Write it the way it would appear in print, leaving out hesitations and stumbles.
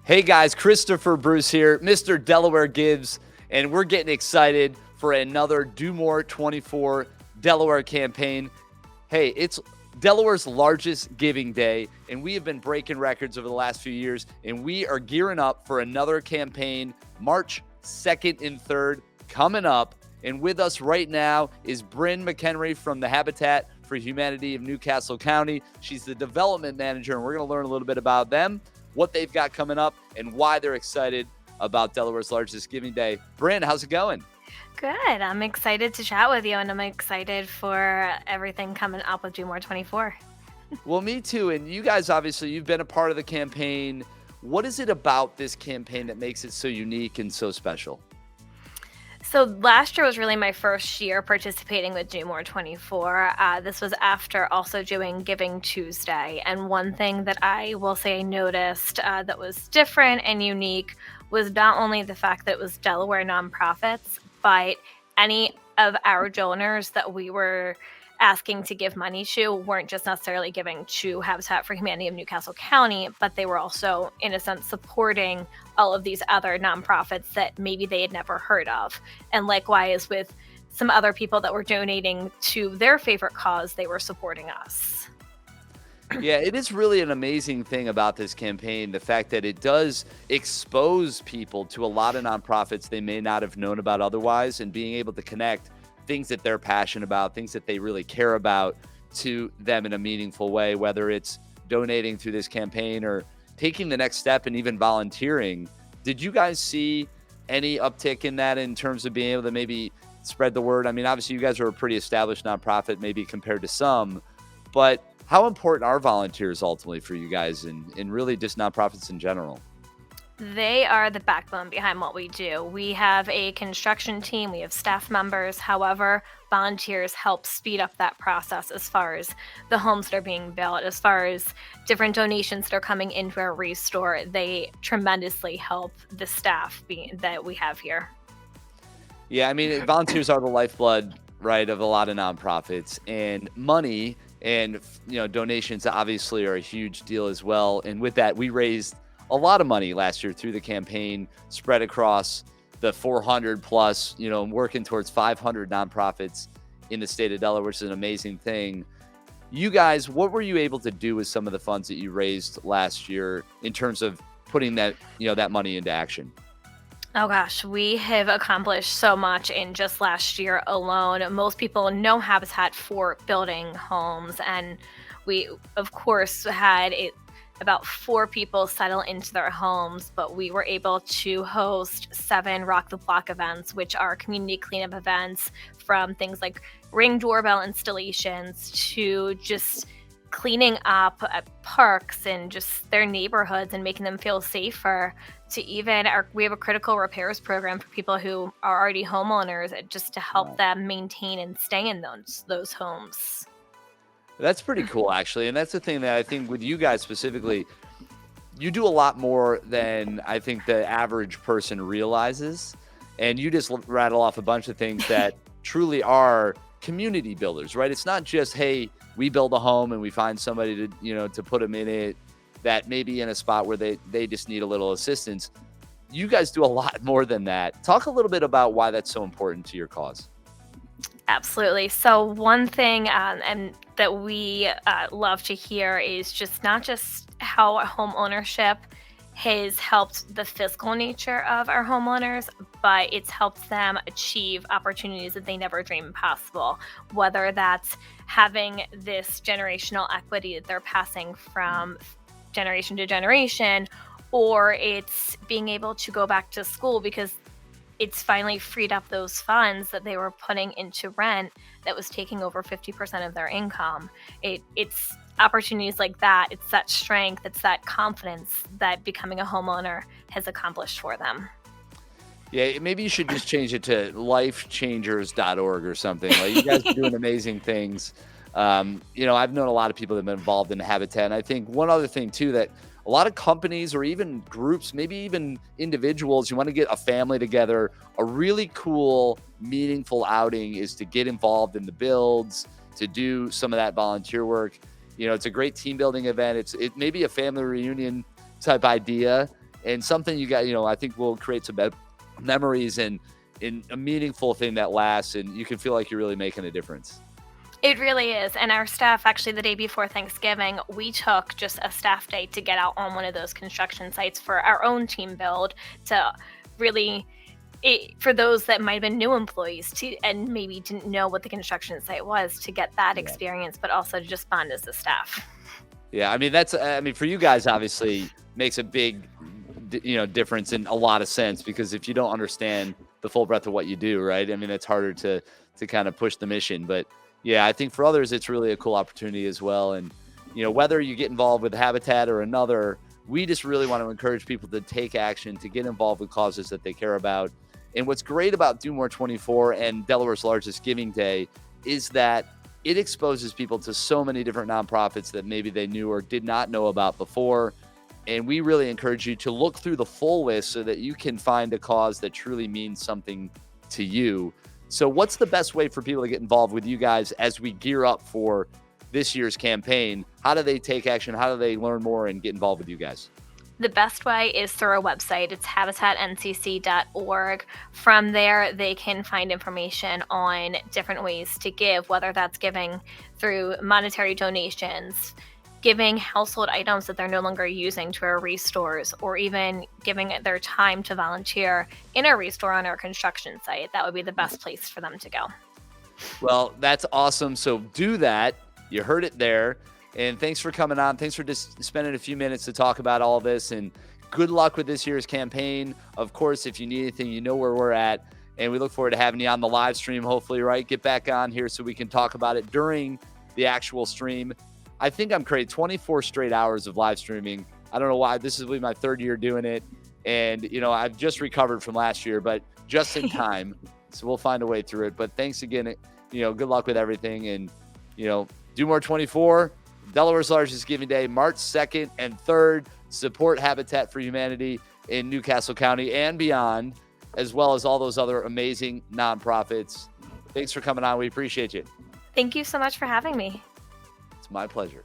Hey guys, Christopher Bruce here, Mr. Delaware Gives, and we're getting excited for another Do More 24 Delaware campaign. Hey, it's Delaware's largest giving day, and we have been breaking records over the last few years, and we are gearing up for another campaign, March 2nd and 3rd, coming up. And with us right now is Bryn McHenry from the Habitat for Humanity of Newcastle County. She's the development manager, and we're going to learn a little bit about them, what they've got coming up, and why they're excited about Delaware's largest giving day. Bryn, how's it going? Good. I'm excited to chat with you, and I'm excited for everything coming up with Do More 24. Well, me too. And you guys, obviously, you've been a part of the campaign. What is it about this campaign that makes it so unique and so special? So last year was really my first year participating with Do More 24. This was after also doing Giving Tuesday. And one thing that I will say I noticed that was different and unique was not only the fact that it was Delaware nonprofits, but any of our donors that we were asking to give money to weren't just necessarily giving to Habitat for Humanity of Newcastle County, but they were also, in a sense, supporting all of these other nonprofits that maybe they had never heard of. And likewise with some other people that were donating to their favorite cause, they were supporting us. Yeah, it is really an amazing thing about this campaign, the fact that it does expose people to a lot of nonprofits they may not have known about otherwise, and being able to connect things that they're passionate about, things that they really care about to them in a meaningful way, whether it's donating through this campaign or taking the next step and even volunteering. Did you guys see any uptick in that in terms of being able to maybe spread the word? I mean, obviously you guys are a pretty established nonprofit, maybe compared to some, but how important are volunteers ultimately for you guys and really just nonprofits in general? They are the backbone behind what we do. We have a construction team, we have staff members. However, volunteers help speed up that process as far as the homes that are being built, as far as different donations that are coming into our restore. They tremendously help the staff that we have here. Yeah, I mean, volunteers are the lifeblood, right, of a lot of nonprofits, and money and donations obviously are a huge deal as well. And with that, we raised a lot of money last year through the campaign, spread across the 400 plus, working towards 500 nonprofits in the state of Delaware, which is an amazing thing. You guys, what were you able to do with some of the funds that you raised last year in terms of putting that, that money into action? Oh gosh, we have accomplished so much in just last year alone. Most people know Habitat for building homes, and we, of course, had about 4 people settle into their homes, but we were able to host 7 Rock the Block events, which are community cleanup events, from things like Ring doorbell installations to just cleaning up parks and just their neighborhoods and making them feel safer, to even we have a critical repairs program for people who are already homeowners, just to help them maintain and stay in those homes. That's pretty cool, actually. And that's the thing that I think with you guys specifically, you do a lot more than I think the average person realizes. And you just rattle off a bunch of things that truly are community builders, right? It's not just, hey, we build a home and we find somebody to, to put them in it that may be in a spot where they just need a little assistance. You guys do a lot more than that. Talk a little bit about why that's so important to your cause. Absolutely. So one thing and that we love to hear is just not just how home ownership has helped the physical nature of our homeowners, but it's helped them achieve opportunities that they never dreamed possible, whether that's having this generational equity that they're passing from generation to generation, or it's being able to go back to school because it's finally freed up those funds that they were putting into rent that was taking over 50% of their income. It's opportunities like that. It's that strength. It's that confidence that becoming a homeowner has accomplished for them. Yeah, maybe you should just change it to lifechangers.org or something. Like, you guys are doing amazing things. I've known a lot of people that have been involved in Habitat. And I think one other thing, too, that a lot of companies or even groups, maybe even individuals, you want to get a family together, a really cool, meaningful outing is to get involved in the builds, to do some of that volunteer work. It's a great team building event. It may be a family reunion type idea. and something you got, I think will create some memories and in a meaningful thing that lasts, and you can feel like you're really making a difference. It really is. And our staff, actually, the day before Thanksgiving, we took just a staff day to get out on one of those construction sites for our own team build to really. For those that might have been new employees and maybe didn't know what the construction site was, to get that Yeah. experience, but also to just bond as a staff. Yeah, I mean, for you guys, obviously makes a big, difference in a lot of sense, because if you don't understand the full breadth of what you do, right? I mean, it's harder to kind of push the mission. But yeah, I think for others, it's really a cool opportunity as well. And whether you get involved with Habitat or another, we just really want to encourage people to take action, to get involved with causes that they care about. And what's great about Do More 24 and Delaware's largest giving day is that it exposes people to so many different nonprofits that maybe they knew or did not know about before. And we really encourage you to look through the full list so that you can find a cause that truly means something to you. So what's the best way for people to get involved with you guys as we gear up for this year's campaign? How do they take action? How do they learn more and get involved with you guys? The best way is through our website. It's habitatncc.org. From there, they can find information on different ways to give, whether that's giving through monetary donations, giving household items that they're no longer using to our restores, or even giving their time to volunteer in a restore on our construction site. That would be the best place for them to go. Well, that's awesome. So do that. You heard it there. And thanks for coming on. Thanks for just spending a few minutes to talk about all this. And good luck with this year's campaign. Of course, if you need anything, you know where we're at. And we look forward to having you on the live stream, hopefully, right? Get back on here so we can talk about it during the actual stream. I think I'm creating 24 straight hours of live streaming. I don't know why. This will be my third year doing it. And, I've just recovered from last year, but just in time. So we'll find a way through it. But thanks again. Good luck with everything. And, Do More 24. Delaware's largest giving day, March 2nd and 3rd. Support Habitat for Humanity in Newcastle County and beyond, as well as all those other amazing nonprofits. Thanks for coming on. We appreciate you. Thank you so much for having me. It's my pleasure.